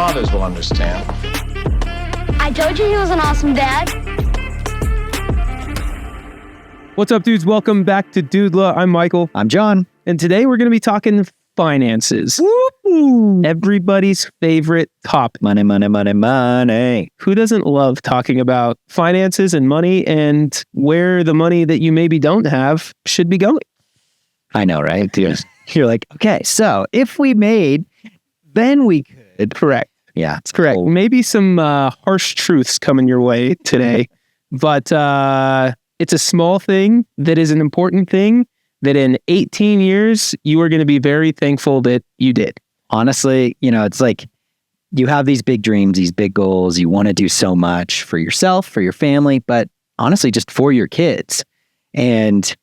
fathers will understand. I told you he was an awesome dad. What's up, dudes? Welcome back to Dudela. I'm Michael. I'm John. And today we're going to be talking finances. Woo-hoo. Everybody's favorite topic. Money, money, money, money. Who doesn't love talking about finances and money and where the money that you maybe don't have should be going? I know, right? You're like, okay, so if we made, then we could. Correct. Yeah, That's correct. Cool. Maybe some harsh truths coming your way today, but it's a small thing that is an important thing that in 18 years, you are going to be very thankful that you did. Honestly, it's like you have these big dreams, these big goals. You want to do so much for yourself, for your family, but honestly, just for your kids. And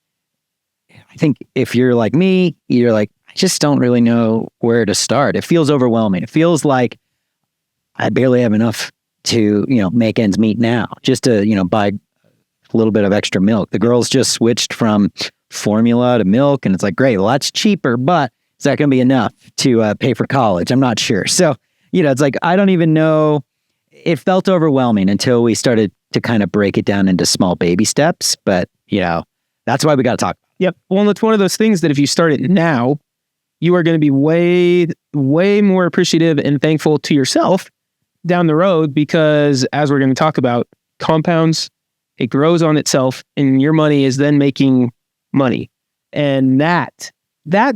I think if you're like me, you're like, I just don't really know where to start. It feels overwhelming. It feels like I barely have enough to, make ends meet now, just to, buy a little bit of extra milk. The girls just switched from formula to milk, and it's like, great, well, that's cheaper, but is that going to be enough to pay for college? I'm not sure. So, it's like, I don't even know. It felt overwhelming until we started to kind of break it down into small baby steps. But, that's why we got to talk. Yep. Well, it's one of those things that if you start it now, you are going to be way, way more appreciative and thankful to yourself down the road, because as we're going to talk about, compounds, it grows on itself, and your money is then making money. And that,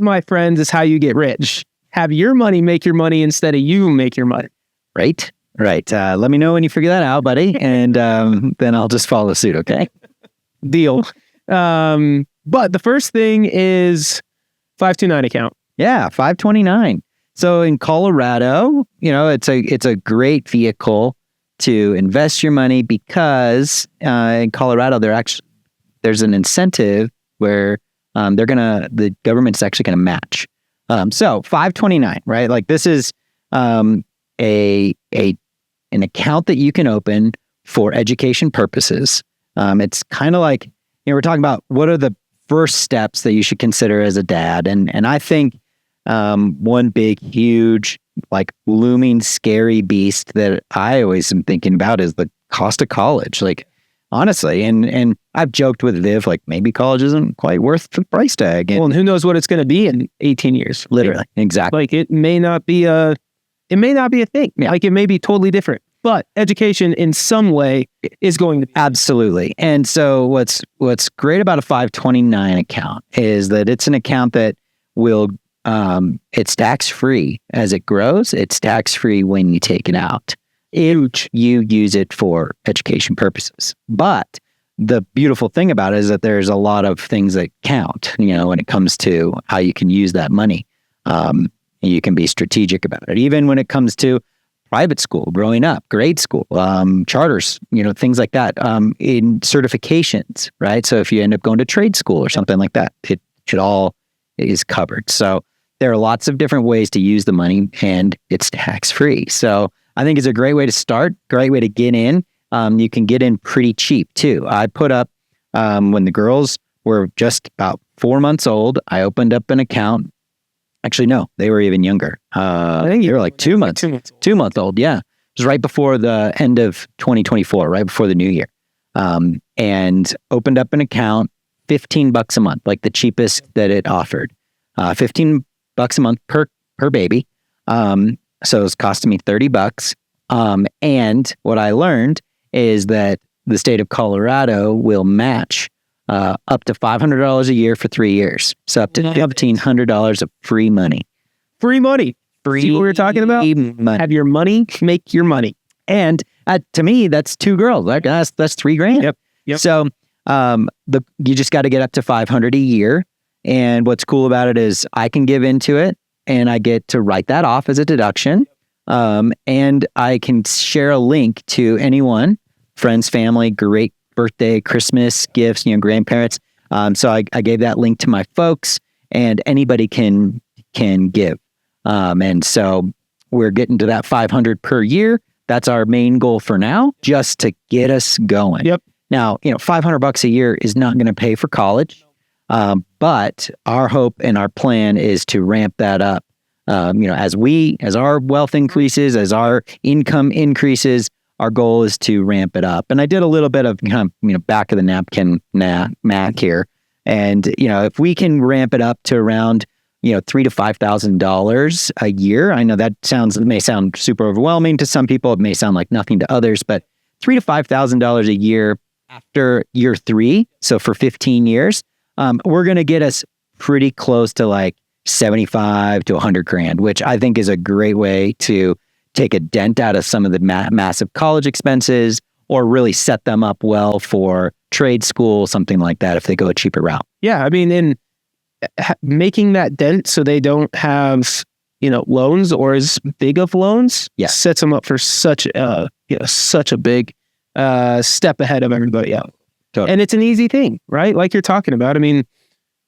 my friends, is how you get rich. Have your money make your money instead of you make your money. Right. Let me know when you figure that out, buddy. And then I'll just follow suit, okay? Deal. But the first thing is 529 account. Yeah, 529. So in Colorado, it's a great vehicle to invest your money because in Colorado there's an incentive where the government's actually gonna match. So 529, right? Like this is an account that you can open for education purposes. It's kind of like, we're talking about what are the first steps that you should consider as a dad, and I think one big, huge, like looming, scary beast that I always am thinking about is the cost of college. Like, honestly, and I've joked with Viv, like maybe college isn't quite worth the price tag. And who knows what it's going to be in 18 years? Literally, exactly. Like it may not be a thing. Yeah. Like it may be totally different. But education in some way is going to be. Absolutely. And so what's great about a 529 account is that it's an account that will it's tax-free as it grows. It's tax-free when you take it out. If you use it for education purposes. But the beautiful thing about it is that there's a lot of things that count, when it comes to how you can use that money. You can be strategic about it. Even when it comes to private school, growing up, grade school, charters, things like that, in certifications, right? So if you end up going to trade school or something like that, it all is covered. So there are lots of different ways to use the money, and it's tax-free. So I think it's a great way to start, great way to get in. You can get in pretty cheap too. I put up, when the girls were just about 4 months old, I opened up an account. Actually, no, they were even younger. I think they were like 2 months. 2 months old, yeah. It was right before the end of 2024, right before the new year. And opened up an account, $15 a month, like the cheapest that it offered. $15 a month per baby. So it was costing me $30. And what I learned is that the state of Colorado will match up to $500 a year for 3 years. So up to $1,500 of free money. Free money. See what we're talking about? Money. Have your money make your money. And to me, that's 2 girls. That's $3,000. Yep. So you just got to get up to $500 a year. And what's cool about it is I can give into it, and I get to write that off as a deduction. And I can share a link to anyone, friends, family, great birthday, Christmas gifts, grandparents. So I gave that link to my folks, and anybody can give. And so we're getting to that 500 per year. That's our main goal for now, just to get us going. Yep. Now, $500 a year is not going to pay for college. But our hope and our plan is to ramp that up as our wealth increases, as our income increases, our goal is to ramp it up. And I did a little bit of back of the napkin math here. And, if we can ramp it up to around, $3,000 to $5,000 a year, I know that may sound super overwhelming to some people. It may sound like nothing to others, but $3,000 to $5,000 a year after year 3. So for 15 years, we're going to get us pretty close to like 75 to 100 grand, which I think is a great way to take a dent out of some of the massive college expenses, or really set them up well for trade school, something like that, if they go a cheaper route. Yeah. I mean, in making that dent so they don't have, loans or as big of loans, sets them up for such a big step ahead of everybody else. Totally. And it's an easy thing, right? Like you're talking about. I mean,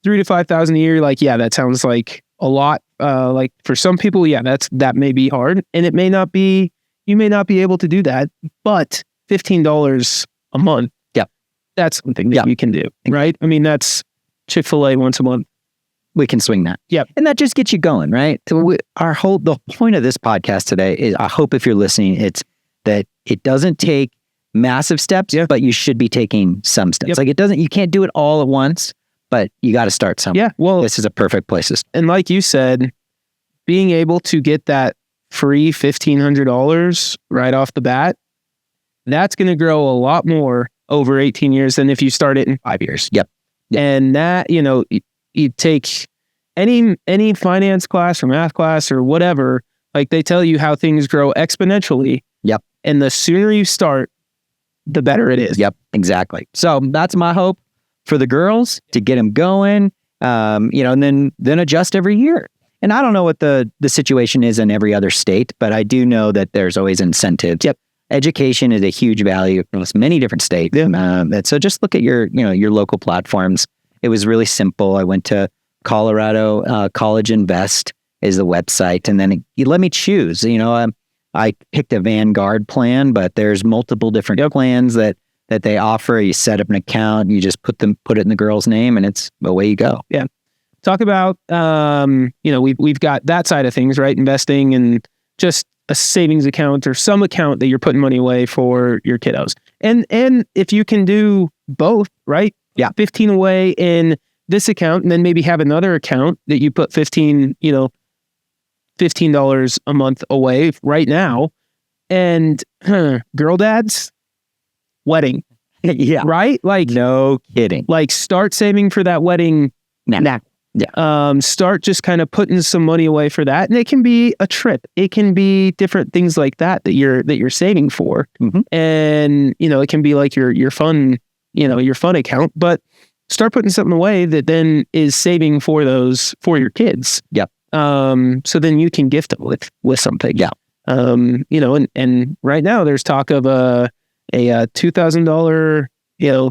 3,000 to 5,000 a year, that sounds like a lot. Like for some people, that may be hard, and you may not be able to do that, but $15 a month, that's something that you can do, right? I mean, that's Chick-fil-A once a month. We can swing that. Yep. And that just gets you going, right? The point of this podcast today is, I hope if you're listening, it's that it doesn't take massive steps, but you should be taking some steps. Like you can't do it all at once, but you got to start somewhere. Yeah. Well, this is a perfect place to start. And like you said, being able to get that free $1,500 right off the bat, that's going to grow a lot more over 18 years than if you start it in 5 years. Yep. And that, you take any finance class or math class or whatever, like they tell you how things grow exponentially. Yep. And the sooner you start, the better it is. Yep, exactly. So that's my hope for the girls, to get them going, and then adjust every year. And I don't know what the situation is in every other state, but I do know that there's always incentives. Yep. Education is a huge value across many different states. Yeah. And so just look at your local platforms. It was really simple. I went to Colorado College Invest is the website, and then you let me choose. I picked a Vanguard plan, but there's multiple different plans that they offer. You set up an account, you just put it in the girl's name, and it's away you go. Yeah. Talk about, we've got that side of things, right? Investing and just a savings account or some account that you're putting money away for your kiddos. And if you can do both, right? Yeah. 15 away in this account, and then maybe have another account that you put $15 a month away right now. And girl dads, wedding. Yeah. Right? Like, no kidding. Like, start saving for that wedding now. Yeah. Start just kind of putting some money away for that. And it can be a trip. It can be different things like that you're saving for. Mm-hmm. And, it can be like your fun, your fun account, but start putting something away that then is saving for your kids. Yep. So then you can gift them with something. Yeah. And right now there's talk of a $2,000,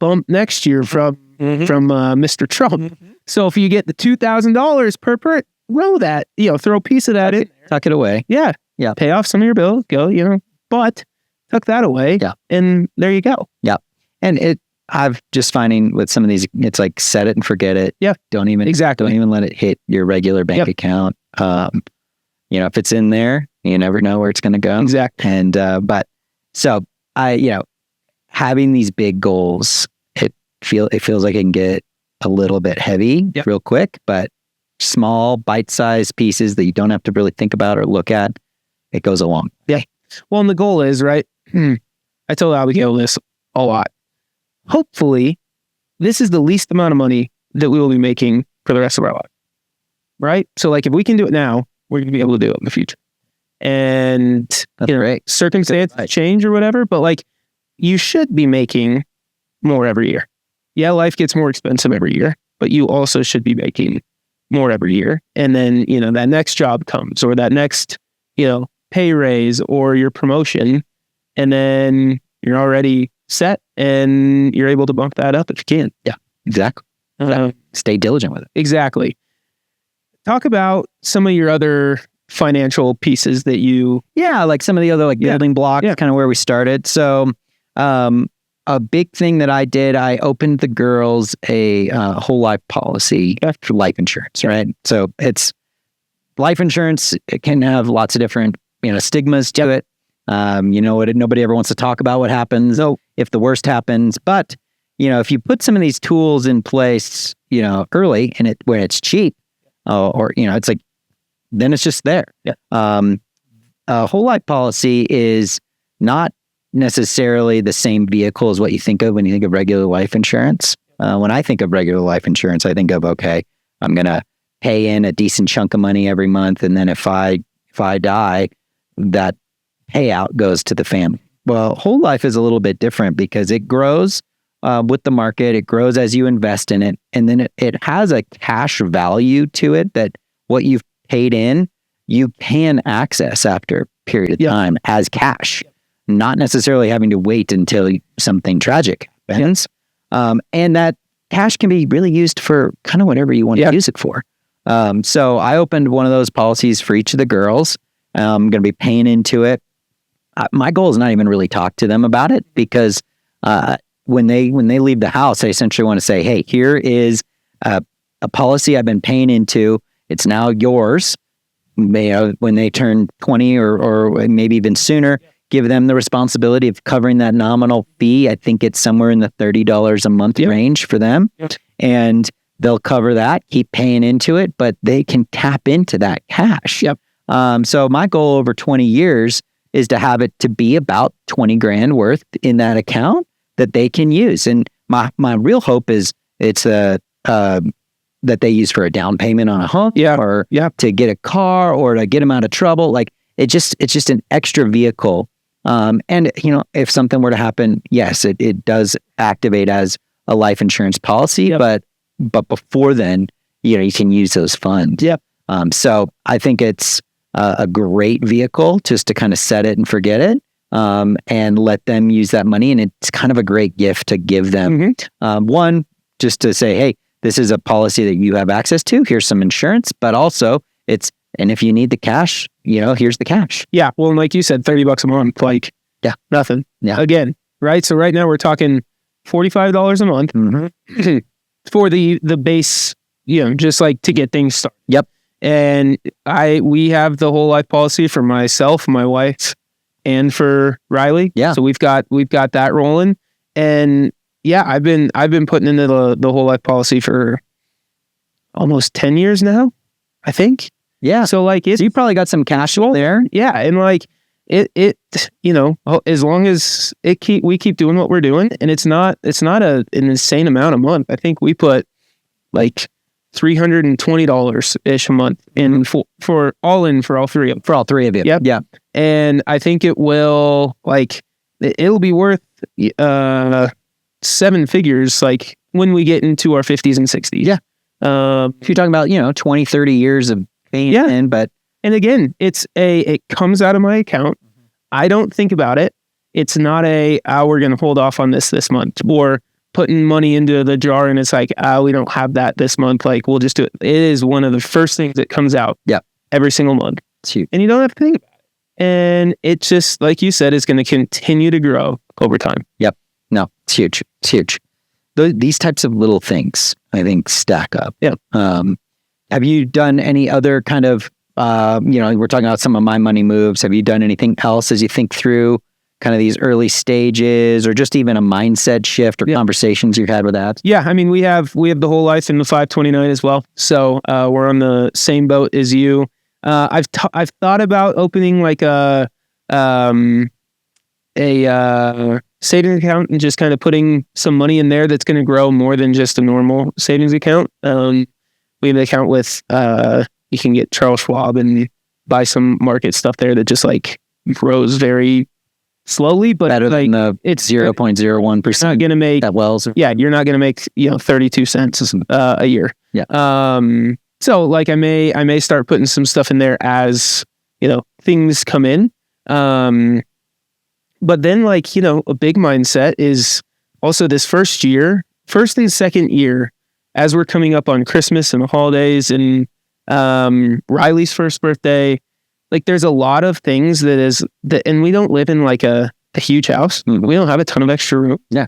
bump next year from Mr. Trump. Mm-hmm. So if you get the $2,000 per, roll that, throw a piece of that in there. Tuck it away. Yeah. Yeah. Pay off some of your bills, but tuck that away. Yeah. And there you go. Yeah. And I've just finding with some of these, it's like set it and forget it. Yeah. Don't even let it hit your regular bank account. If it's in there, you never know where it's going to go. Exactly. And, so having these big goals, it feels like it can get a little bit heavy real quick, but small bite-sized pieces that you don't have to really think about or look at, it goes along. Yeah. Well, and the goal is, right? I told Abigail this a lot. Hopefully, this is the least amount of money that we will be making for the rest of our life. Right? So like, if we can do it now, we're going to be able to do it in the future. And circumstances change or whatever, but like, you should be making more every year. Yeah, life gets more expensive every year, but you also should be making more every year. And then, that next job comes, or that next, pay raise or your promotion, and then you're already set and you're able to bump that up if you can. Yeah, exactly. Stay diligent with it. Exactly. Talk about some of your other financial pieces that like some of the other building blocks, kind of where we started. So, a big thing that I did, I opened the girls a whole life policy for life insurance, right? So it's life insurance, it can have lots of different, stigmas to it. Nobody ever wants to talk about what happens if the worst happens. But, if you put some of these tools in place, early and when it's cheap, it's like, then it's just there. Yeah. A whole life policy is not necessarily the same vehicle as what you think of when you think of regular life insurance. When I think of regular life insurance, I think of, okay, I'm going to pay in a decent chunk of money every month. And then if I die, that payout goes to the family. Well, whole life is a little bit different because it grows with the market. It grows as you invest in it. And then it has a cash value to it that what you've paid in, you can access after a period of time as cash, not necessarily having to wait until something tragic happens. And that cash can be really used for kind of whatever you want to use it for. So I opened one of those policies for each of the girls. I'm going to be paying into it. My goal is not even really talk to them about it because when they leave the house, I essentially want to say, hey, here is a policy I've been paying into. It's now yours. When they turn 20 or maybe even sooner, give them the responsibility of covering that nominal fee. I think it's somewhere in the $30 a month range for them. Yep. And they'll cover that, keep paying into it, but they can tap into that cash. Yep. So my goal over 20 years is to have it to be about 20 grand worth in that account that they can use. And my real hope is it's that they use for a down payment on a home or to get a car or to get them out of trouble. Like it's just an extra vehicle. And if something were to happen, yes, it does activate as a life insurance policy, but before then, you can use those funds. Yep. So I think it's a great vehicle just to kind of set it and forget it, and let them use that money. And it's kind of a great gift to give them. One, just to say, hey, this is a policy that you have access to. Here's some insurance, but also and if you need the cash, here's the cash. Yeah. Well, and like you said, $30 a month, like nothing. Yeah. Again, right? So right now we're talking $45 a month for the base, just like to get things started. Yep. And we have the whole life policy for myself, my wife, and for Riley. Yeah. So we've got that rolling. And yeah, I've been putting into the whole life policy for almost 10 years now, I think. Yeah. So so you probably got some cash flow there. Yeah. And it as long as we keep doing what we're doing, and it's not an insane amount a month. I think we put like $320 ish a month in for all three of them. For all three of you. Yep. Yeah. And I think it will it'll be worth seven figures when we get into our 50s and 60s. Yeah. If you're talking about 20, 30 years of paying in, and again, it comes out of my account. I don't think about it. It's not we're going to hold off on this month, or putting money into the jar and it's we don't have that this month. We'll just do it. It is one of the first things that comes out every single month. It's huge. And you don't have to think about it. And it just, like you said, is going to continue to grow over time. Yep. No, it's huge. It's huge. These types of little things, I think, stack up. Yeah. Have you done any other kind of, we're talking about some of my money moves. Have you done anything else as you think through kind of these early stages, or just even a mindset shift or conversations you've had with that? Yeah. I mean, we have the whole life in the 529 as well. So we're on the same boat as you. I've thought about opening a savings account and just kind of putting some money in there that's going to grow more than just a normal savings account. We have an account with, you can get Charles Schwab and buy some market stuff there that just grows very slowly, but better than it's 0.01%. You're not going to make that wells. You're not going to make 32 cents a year. Yeah. So I may start putting some stuff in there as things come in. But then a big mindset is also this first and second year, as we're coming up on Christmas and the holidays and Riley's first birthday. There's a lot of things and we don't live in a huge house. Mm-hmm. We don't have a ton of extra room. Yeah.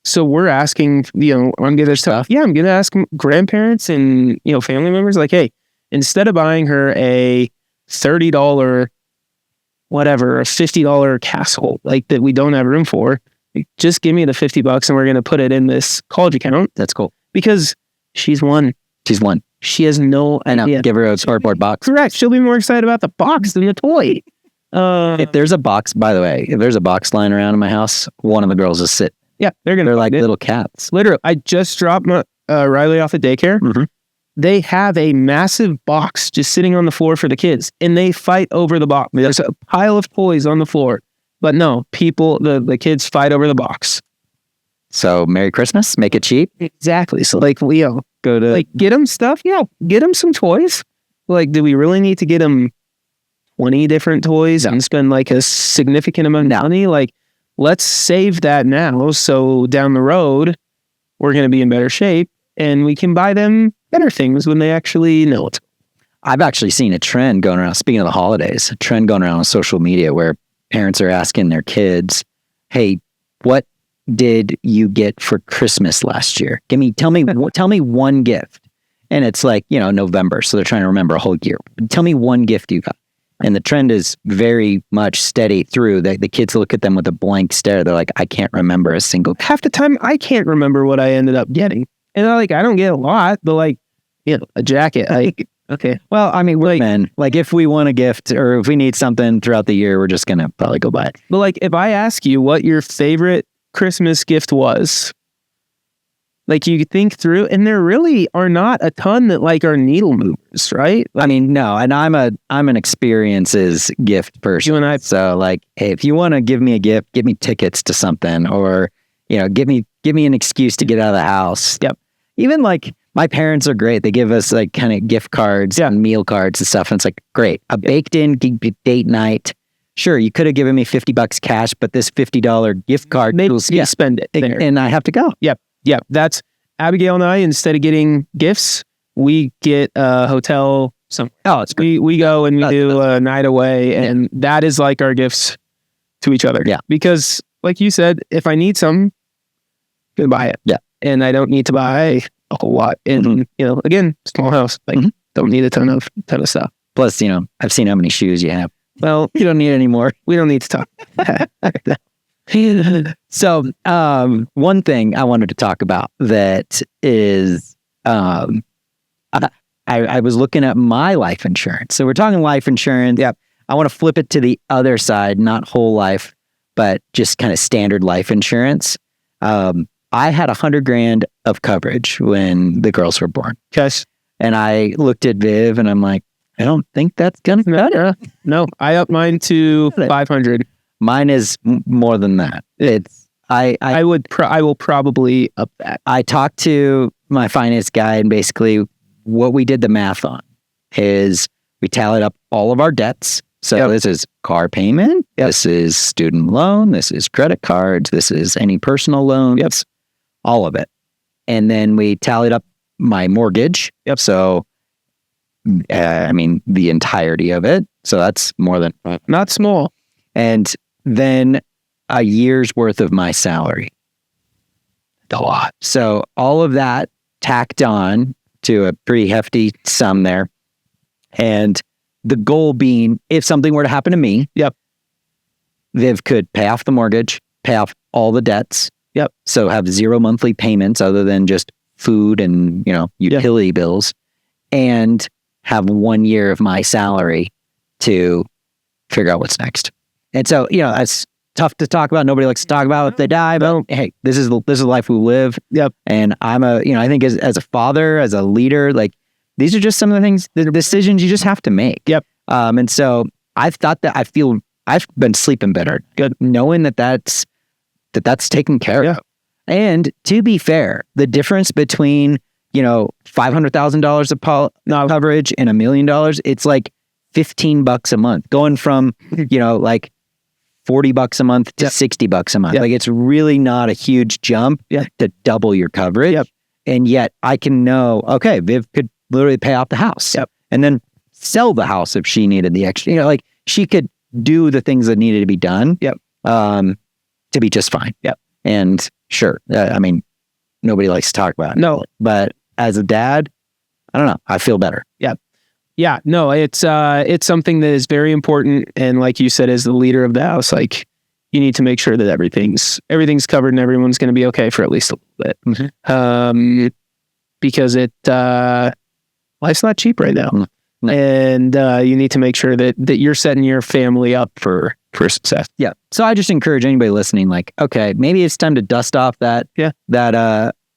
So we're asking, I'm going to ask grandparents and, family members hey, instead of buying her a $30 whatever, a $50 castle like that we don't have room for, just give me the $50 and we're going to put it in this college account. That's cool. Because she's one. She's one. She has no idea. Give her a cardboard box. Correct. She'll be more excited about the box than the toy. If there's a box, by the way, if there's a box lying around in my house, one of the girls will sit. Yeah, they're like little cats. Literally, I just dropped my Riley off at daycare. Mm-hmm. They have a massive box just sitting on the floor for the kids, and they fight over the box. There's a pile of toys on the floor, but no, the kids fight over the box. So Merry Christmas, make it cheap. Exactly. So like Leo, go to get them stuff. Yeah, get them some toys. Like, do we really need to get them 20 different toys and spend like a significant amount of money? Like, let's save that now, so down the road we're going to be in better shape and we can buy them better things when they actually know it. I've actually seen a trend going around, speaking of the holidays, a trend going around on social media where parents are asking their kids, hey, what did you get for Christmas last year? Tell me one gift. And it's like, November. So they're trying to remember a whole year. Tell me one gift you got. And the trend is very much steady through. The kids look at them with a blank stare. They're like, I can't remember a single. Half the time, I can't remember what I ended up getting. And I don't get a lot, but a jacket. Okay. Well, I mean, we're men. Like, if we want a gift or if we need something throughout the year, we're just going to probably go buy it. But if I ask you what your favorite Christmas gift was, you think through, and there really are not a ton that are needle movers, right? I mean, no, and I'm an experiences gift person. You and I. So hey, if you want to give me a gift, give me tickets to something, or give me an excuse to get out of the house. Yep. Even my parents are great. They give us kind of gift cards and meal cards and stuff, and it's great. A baked in date night. Sure, you could have given me $50 cash, but this $50 gift card, maybe spend it there, and I have to go. Yep. Yeah, that's Abigail and I. Instead of getting gifts, we get a hotel somewhere. Oh, it's great. We go and we do a night away, and that is our gifts to each other. Yeah, because like you said, if I need some, I'm gonna buy it. Yeah, and I don't need to buy a whole lot. And again, small house, don't need a ton of stuff. Plus, I've seen how many shoes you have. Well, you don't need any more. We don't need to talk. So, one thing I wanted to talk about that is, I was looking at my life insurance. So we're talking life insurance. Yep. I want to flip it to the other side, not whole life, but just kind of standard life insurance. I had $100,000 of coverage when the girls were born. Yes. And I looked at Viv and I'm like, I don't think that's gonna matter. No, I upped mine to 500. Mine is more than that. It's I will probably up that. I talked to my finance guy, and basically what we did the math on is we tallied up all of our debts. So this is car payment, this is student loan, this is credit cards, this is any personal loans, all of it. And then we tallied up my mortgage. Yep. So the entirety of it. So that's more than not small. And then a year's worth of my salary. A lot. So all of that tacked on to a pretty hefty sum there. And the goal being, if something were to happen to me, Viv could pay off the mortgage, pay off all the debts. Yep. So have zero monthly payments other than just food and, utility bills, and have 1 year of my salary to figure out what's next. And so, it's tough to talk about. Nobody likes to talk about if they die, but hey, this is the life we live. Yep. And I'm I think as a father, as a leader, these are just some of the things, the decisions you just have to make. Yep. And so I've thought that I've been sleeping better, good, knowing that's taken care of. And to be fair, the difference between, $500,000 of coverage and $1 million, it's $15 a month, going from, $40 a month to $60 a month. It's really not a huge jump to double your coverage. Yep. And yet I can know, okay, Viv could literally pay off the house and then sell the house if she needed the extra, she could do the things that needed to be done to be just fine. And sure, nobody likes to talk about it. No. But as a dad, I don't know, I feel better. Yeah, no, it's something that is very important. And like you said, as the leader of the house, like you need to make sure that everything's covered and everyone's going to be okay for at least a little bit. Mm-hmm. Because life's not cheap right now. No. And you need to make sure that you're setting your family up for success. Yeah. So I just encourage anybody listening, like, okay, maybe it's time to dust off that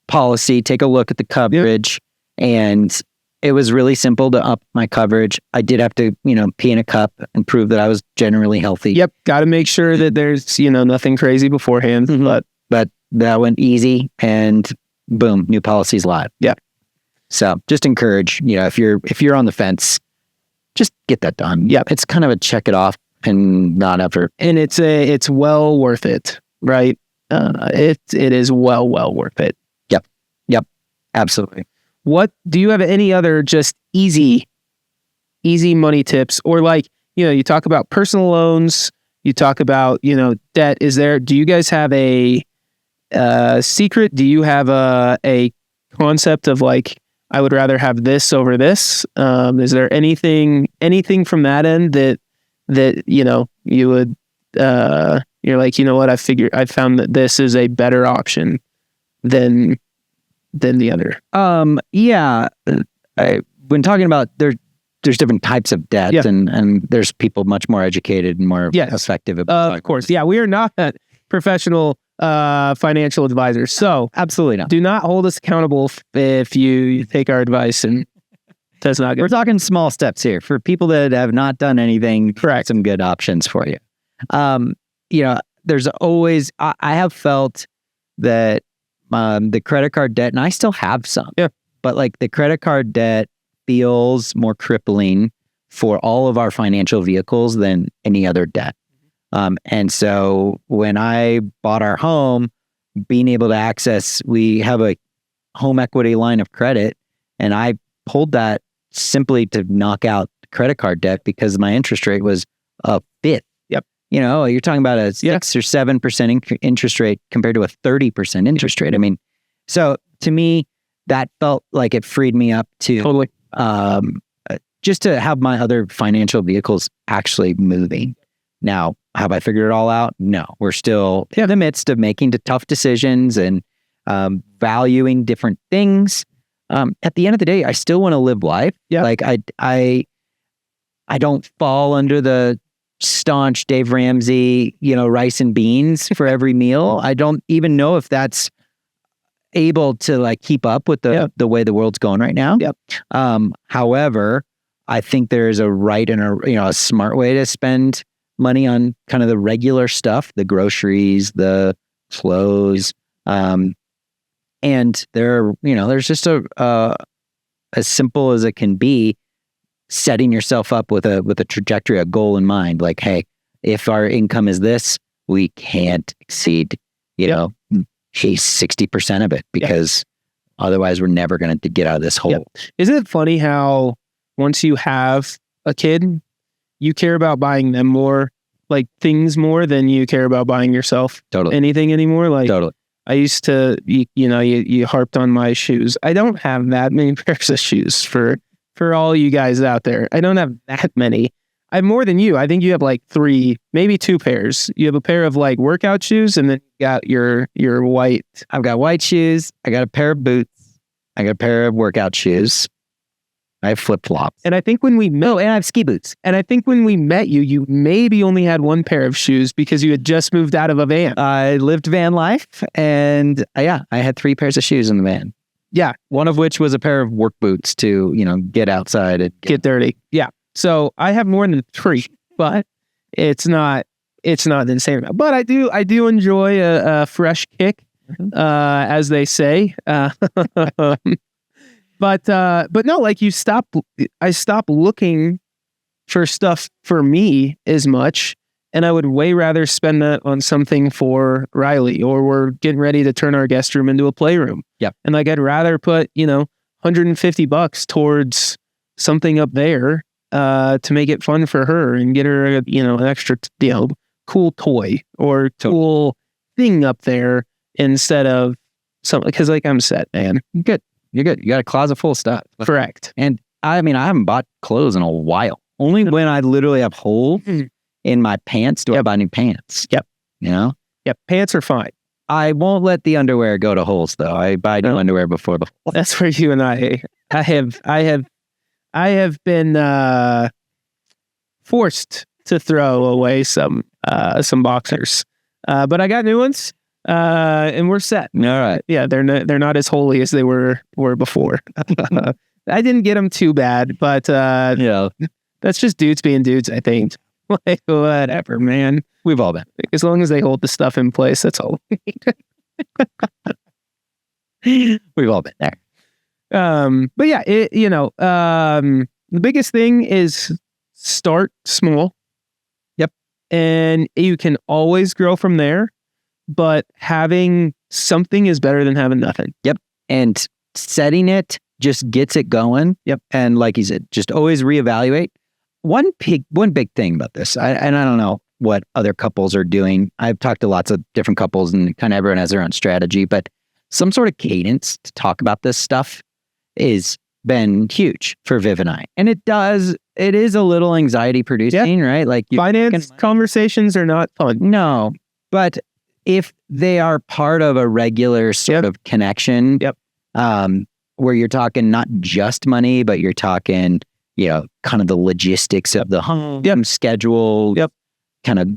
policy, take a look at the coverage. And it was really simple to up my coverage. I did have to, pee in a cup and prove that I was generally healthy. Yep. Got to make sure that there's, nothing crazy beforehand. Mm-hmm. But that went easy and boom, new policies live. Yeah. So just encourage, if you're on the fence, just get that done. Yeah. It's kind of a check it off and not effort. And it's well worth it, right? It is well worth it. Yep. Absolutely. What do you have any other just easy money tips, or like, you talk about personal loans, you talk about, debt. Do you guys have a secret? Do you have a concept of like, I would rather have this over this? Is there anything from that end that you would, you're like, what, I found that this is a better option than the other? Yeah. When talking about there's different types of debt, and there's people much more educated and more effective. Of course. Yeah. We are not professional financial advisors. So absolutely not. Do not hold us accountable if you take our advice and does not go. We're talking small steps here for people that have not done anything. Correct. Some good options for you. There's always, I have felt that the credit card debt, and I still have some, but like the credit card debt feels more crippling for all of our financial vehicles than any other debt. And so when I bought our home, being able to access, we have a home equity line of credit, and I pulled that simply to knock out credit card debt because my interest rate was a fifth. Yep. You're talking about a 6 or 7% interest rate compared to a 30% interest rate. I mean, so to me, that felt like it freed me up to totally just to have my other financial vehicles actually moving. Now, have I figured it all out? No, we're still in the midst of making the tough decisions and valuing different things. At the end of the day, I still want to live life. Yeah. Like I don't fall under the staunch Dave Ramsey, rice and beans for every meal. I don't even know if that's able to like keep up with the way the world's going right now. Yep. However, I think there's a right and a smart way to spend money on kind of the regular stuff, the groceries, the clothes, and there's just as simple as it can be, setting yourself up with a trajectory, a goal in mind. Like, hey, if our income is this, we can't exceed, 60% of it because otherwise we're never going to get out of this hole. Yep. Isn't it funny how once you have a kid, you care about buying them more, like things more than you care about buying yourself anything anymore? Like, totally. I used to, you harped on my shoes. I don't have that many pairs of shoes for all you guys out there. I don't have that many. I have more than you. I think you have like 3, maybe 2 pairs. You have a pair of like workout shoes, and then you got your white. I've got white shoes. I got a pair of boots. I got a pair of workout shoes. I have flip-flops. And I think when we met, and I have ski boots. And I think when we met you, you maybe only had 1 pair of shoes because you had just moved out of a van. I lived van life, and I had 3 pairs of shoes in the van. Yeah. One of which was a pair of work boots to, get outside and get dirty. Yeah. So I have more than 3, but it's not the same amount. But I do enjoy a fresh kick, as they say. But no, like I stopped looking for stuff for me as much, and I would way rather spend that on something for Riley, or we're getting ready to turn our guest room into a playroom. Yep. And like I'd rather put, $150 towards something up there to make it fun for her and get her an extra cool toy or cool thing up there instead of something, because like I'm set, man. You're good. You got a closet full of stuff. Correct. And I mean, I haven't bought clothes in a while. Only when I literally have holes in my pants do I buy new pants. Yep. You know? Yep. Pants are fine. I won't let the underwear go to holes though. I buy new underwear before the hole. That's where you and I have been forced to throw away some boxers. But I got new ones. And we're set. All right. Yeah, they're not as holy as they were before. I didn't get them too bad, but that's just dudes being dudes, I think. Like, whatever, man. We've all been. As long as they hold the stuff in place, that's all we need. We've all been there. But yeah, the biggest thing is start small. Yep. And you can always grow from there, but having something is better than having nothing. Yep. And setting it just gets it going. Yep. And like you said, just always reevaluate. One big thing about this, and I don't know what other couples are doing. I've talked to lots of different couples and kind of everyone has their own strategy, but some sort of cadence to talk about this stuff is been huge for Viv and I. And it is a little anxiety producing, right? Like finance conversations are not fun. No, but if they are part of a regular sort of connection, where you're talking not just money, but you're talking, kind of the logistics of the home schedule, kind of,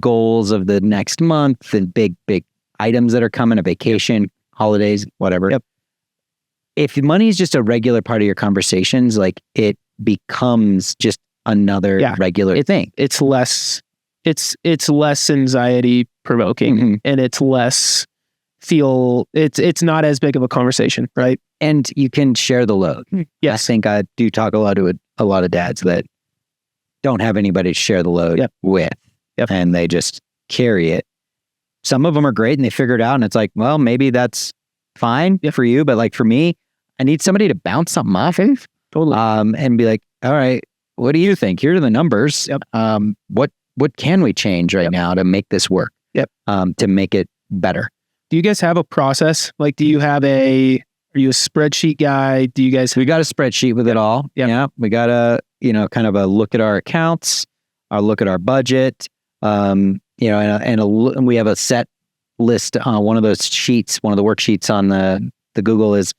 goals of the next month and big items that are coming, a vacation, holidays, whatever. Yep. If money is just a regular part of your conversations, like it becomes just another regular thing. It's less anxiety provoking and it's less it's not as big of a conversation, right? And you can share the load. Yes. I think I do talk a lot to a lot of dads that don't have anybody to share the load with. Yep. And they just carry it. Some of them are great and they figure it out and it's like, well, maybe that's fine for you. But like for me, I need somebody to bounce something off of. Totally. And be like, all right, what do you think? Here are the numbers. Yep. What can we change right now to make this work? Yep. To make it better. Do you guys have a process? Like, are you a spreadsheet guy? We got a spreadsheet with it all. Yep. Yeah. We got kind of a look at our accounts, look at our budget, and we have a set list on one of those sheets, one of the worksheets on the Google is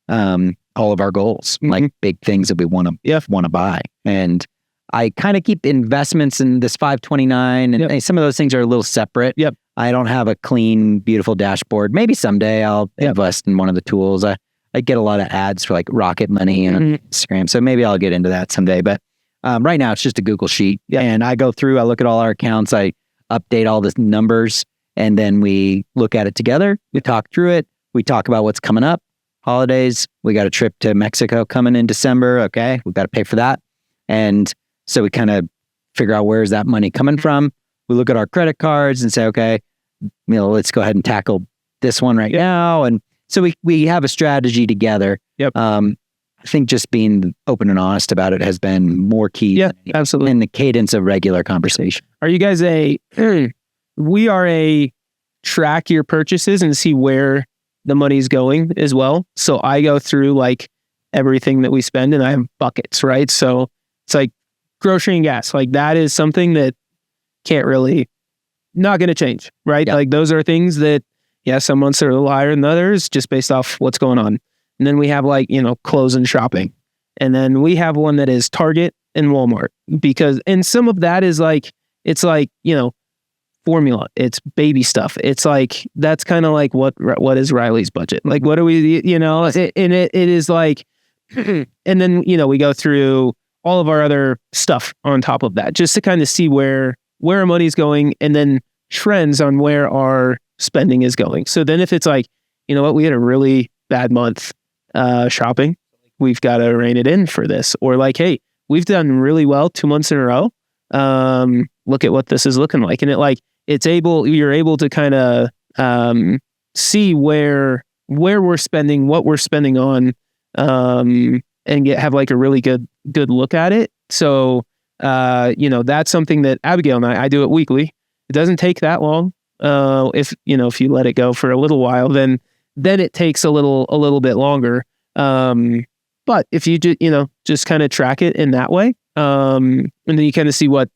all of our goals, like big things that we want to buy. And I kind of keep investments in this 529 and some of those things are a little separate. Yep. I don't have a clean, beautiful dashboard. Maybe someday I'll invest in one of the tools. I get a lot of ads for like Rocket Money and Instagram. So maybe I'll get into that someday. But right now it's just a Google sheet. Yeah. And I go through, I look at all our accounts, I update all the numbers, and then we look at it together. We talk through it. We talk about what's coming up. Holidays. We got a trip to Mexico coming in December. Okay. We've got to pay for that. And so we kind of figure out where's that money coming from. We look at our credit cards and say, okay, let's go ahead and tackle this one right now. And so we have a strategy together. Yep. I think just being open and honest about it has been more key. Yeah, absolutely. In the cadence of regular conversation. Are you guys we are a track your purchases and see where the money's going as well. So I go through like everything that we spend and I have buckets, right? So it's like grocery and gas, like that is something that not going to change, right? Yeah. Like those are things that, some months are a little higher than others just based off what's going on. And then we have like, clothes and shopping. And then we have one that is Target and Walmart and some of that is like, it's like, formula, it's baby stuff. It's like, that's kind of like what is Riley's budget? Like, what do we, and it is like, and then, we go through all of our other stuff on top of that, just to kind of see where our money's going and then trends on where our spending is going. So then if it's like, we had a really bad month shopping, we've got to rein it in for this. Or like, hey, we've done really well 2 months in a row. Look at what this is looking like. And you're able to kind of see where we're spending, what we're spending on, and have like a really good look at it. So, that's something that Abigail and I do it weekly. It doesn't take that long. If you let it go for a little while, then it takes a little bit longer. But if you just kind of track it in that way, and then you kind of see what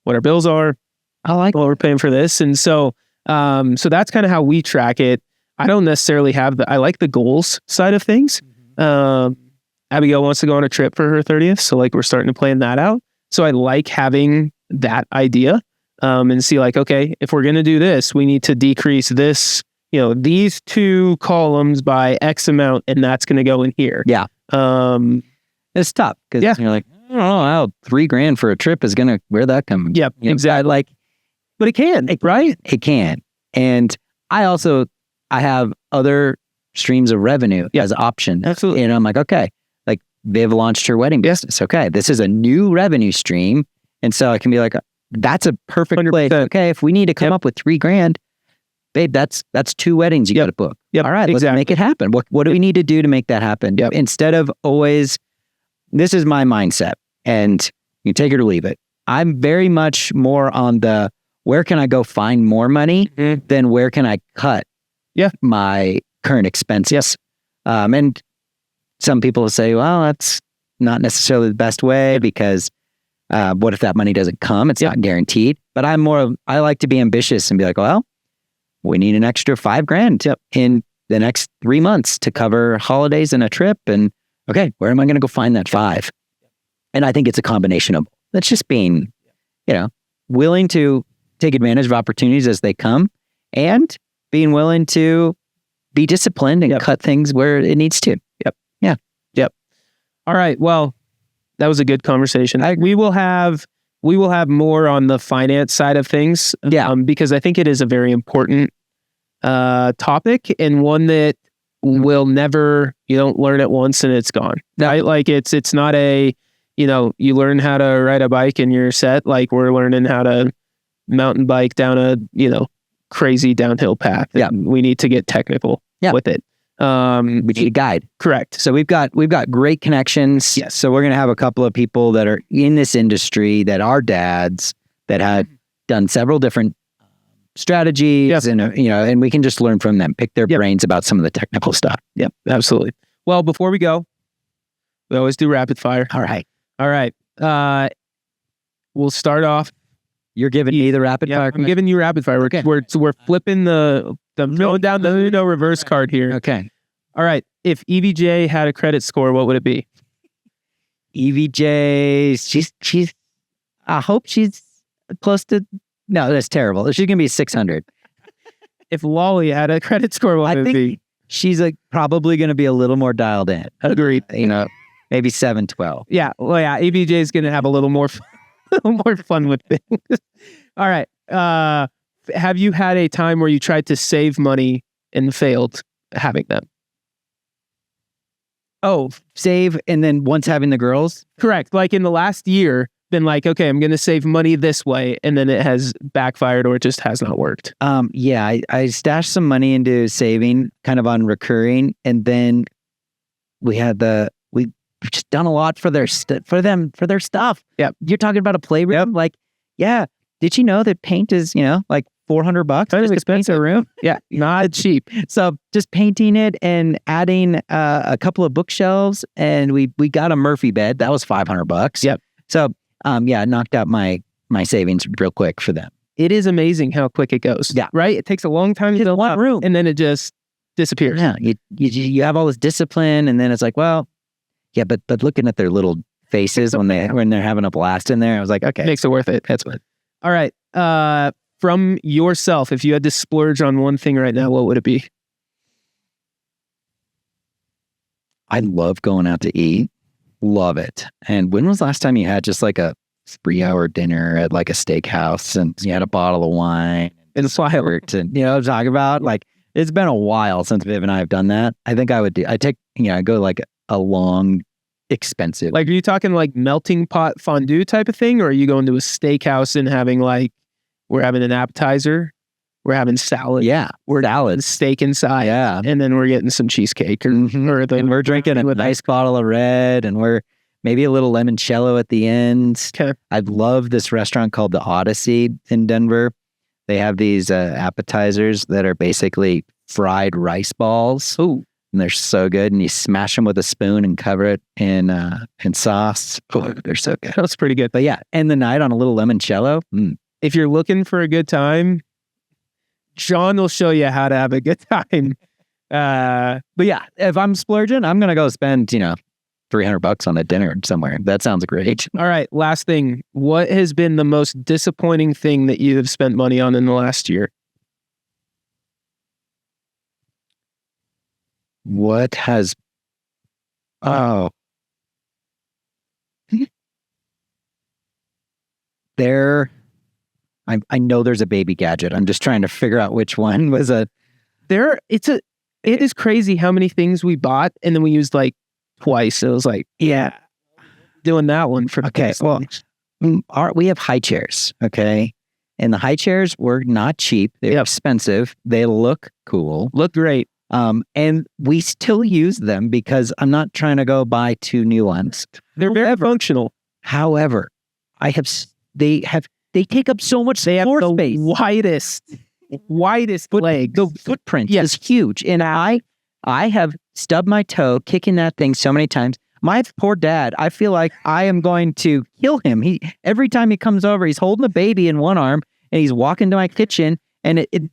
our bills are, I like what we're paying for this, and so that's kind of how we track it. I don't necessarily have I like the goals side of things. Abigail wants to go on a trip for her 30th, so like we're starting to plan that out. So I like having that idea, and see like, okay, if we're gonna do this, we need to decrease this, these 2 columns by X amount, and that's gonna go in here. Yeah. It's tough because you're like, I don't know how $3,000 for a trip is gonna, where that come? Yep, exactly. But it can, right? It can. And I have other streams of revenue as options. Absolutely. And I'm like, okay, like Viv launched her wedding business. Okay, this is a new revenue stream. And so I can be like, that's a perfect 100%. place. Okay, if we need to come up with $3,000, babe, that's 2 weddings you got to book. Yep. All right, let's make it happen. What do we need to do to make that happen? Yep. Instead of always, this is my mindset, and you take it or leave it. I'm very much more on the where can I go find more money than where can I cut my current expenses. Yes. And some people will say, well, that's not necessarily the best way because what if that money doesn't come? It's not guaranteed. But I like to be ambitious and be like, well, we need an extra $5,000 in the next 3 months to cover holidays and a trip. And okay, where am I going to go find that 5? And I think it's a combination of that's just being, willing to take advantage of opportunities as they come and being willing to be disciplined and cut things where it needs to. Yep. All right. Well, that was a good conversation. We will have more on the finance side of things. Because I think it is a very important topic and one that will never, you don't learn it once and it's gone. Right? Like it's not a, you learn how to ride a bike and you're set. Like we're learning how to mountain bike down a, crazy downhill path. We need to get technical with it. We need a guide. Correct. So we've got great connections. Yes. So we're going to have a couple of people that are in this industry that are dads that had done several different strategies and we can just learn from them, pick their brains about some of the technical stuff. Yep. Absolutely. Well, before we go, we always do rapid fire. All right. We'll start off. You're giving me the rapid fire. I'm giving you rapid fire. Okay. We're flipping the going down the reverse card here. Okay. All right. If EVJ had a credit score, what would it be? EVJ, she's. I hope she's close to. No, that's terrible. She's gonna be 600. If Lolly had a credit score, what would it be? She's probably gonna be a little more dialed in. Agreed. Maybe 712. Yeah. Well, yeah. EVJ is gonna have a little more fun with things. All right. Have you had a time where you tried to save money and failed having them? Oh, save and then once having the girls? Correct. Like in the last year, been like, okay, I'm going to save money this way. And then it has backfired or it just has not worked. I stashed some money into saving kind of on recurring. And then we've just done a lot for their stuff. Yeah. You're talking about a playroom? Yep. Did you know that paint is, like $400? Kind of expensive room. Yeah. Not cheap. So just painting it and adding a couple of bookshelves and we got a Murphy bed. That was $500. Yep. So, knocked out my savings real quick for them. It is amazing how quick it goes. Yeah. Right? It takes a long time to build one up, room. and then it just disappears. Yeah. You have all this discipline and then it's like, well, yeah, but looking at their little faces when they're having a blast in there, I was like, okay. Makes it worth it. That's what. All right. From yourself, if you had to splurge on one thing right now, what would it be? I love going out to eat. Love it. And when was the last time you had just like a 3-hour dinner at like a steakhouse and you had a bottle of wine and fireworks and what I'm talking about? Like it's been a while since Viv and I have done that. I think I go like a long, expensive. Like, are you talking like melting pot fondue type of thing? Or are you going to a steakhouse and having we're having an appetizer, we're having salad. Yeah. We're having steak inside. Yeah. And then we're getting some cheesecake and we're drinking a nice bottle of red and we're maybe a little limoncello at the end. Okay. I love this restaurant called the Odyssey in Denver. They have these appetizers that are basically fried rice balls. Ooh. and they're so good. And you smash them with a spoon and cover it in sauce. Oh, they're so good. That's pretty good. But yeah, end the night on a little limoncello. If you're looking for a good time, John will show you how to have a good time. But yeah, if I'm splurging, I'm gonna go spend $300 on a dinner somewhere. That sounds great. All right, last thing. What has been the most disappointing thing that you have spent money on in the last year? What has? Oh, I know there's a baby gadget. I'm just trying to figure out which one was a. It is crazy how many things we bought and then we used like twice. It was like, yeah, doing that one for Okay, well, we have high chairs, okay? And the high chairs were not cheap. They're expensive. They look cool. Look great. And we still use them because I'm not trying to go buy 2 new ones. They're very functional. However, they take up so much floor space. Widest legs. The footprint is huge. And I have stubbed my toe kicking that thing so many times. My poor dad, I feel like I am going to kill him. Every time he comes over, he's holding a baby in one arm and he's walking to my kitchen, and it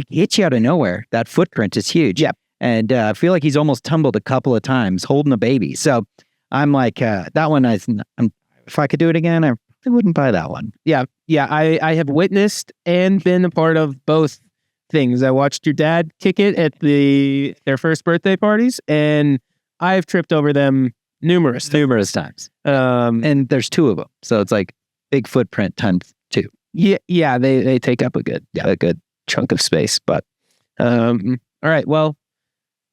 hits you out of nowhere. That footprint is huge. Yeah. And I feel like he's almost tumbled a couple of times holding a baby. So I'm like, that one, if I could do it again, I wouldn't buy that one. Yeah. I have witnessed and been a part of both things. I watched your dad kick it at their first birthday parties, and I've tripped over them numerous times. And there's 2 of them, so it's like big footprint times 2. Yeah, they take up a good chunk of space. But all right, well,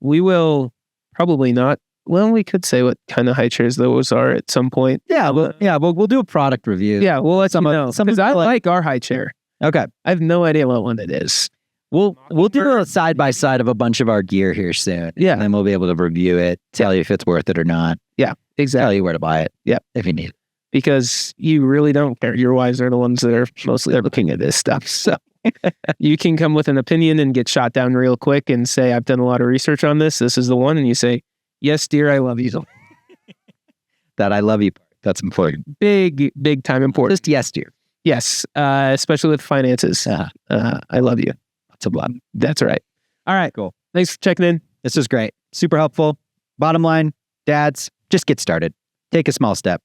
we will probably not. Well, we could say what kind of high chairs those are at some point. Yeah, we'll do a product review. Yeah, we'll let some know, because I like our high chair. Okay, I have no idea what one it is. We'll do a side by side of a bunch of our gear here soon. Yeah, and then we'll be able to review it, tell you if it's worth it or not. Yeah, exactly. Tell you where to buy it. Yeah, if you need it, because you really don't care. Your wives are the ones that are mostly looking at this stuff. So you can come with an opinion and get shot down real quick and say, "I've done a lot of research on this. This is the one," and you say, "Yes, dear, I love you." That I love you. That's important. Big time important. Just yes, dear. Yes, especially with finances. I love you. Lots of love. That's right. All right, cool. Thanks for checking in. This was great. Super helpful. Bottom line, dads, just get started. Take a small step.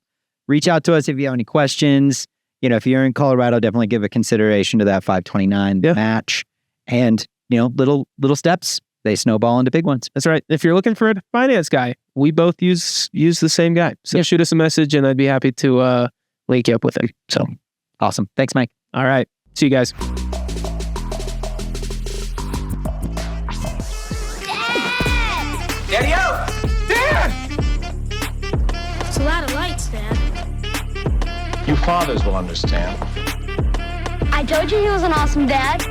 Reach out to us if you have any questions. If you're in Colorado, definitely give a consideration to that 529 match. And, little steps, they snowball into big ones. That's right. If you're looking for a finance guy, we both use the same guy. So shoot us a message and I'd be happy to link you up with him. So awesome. Thanks, Mike. All right. See you guys. Daddy-o! Dad! It's a lot of lights, Dad. You fathers will understand. I told you he was an awesome dad.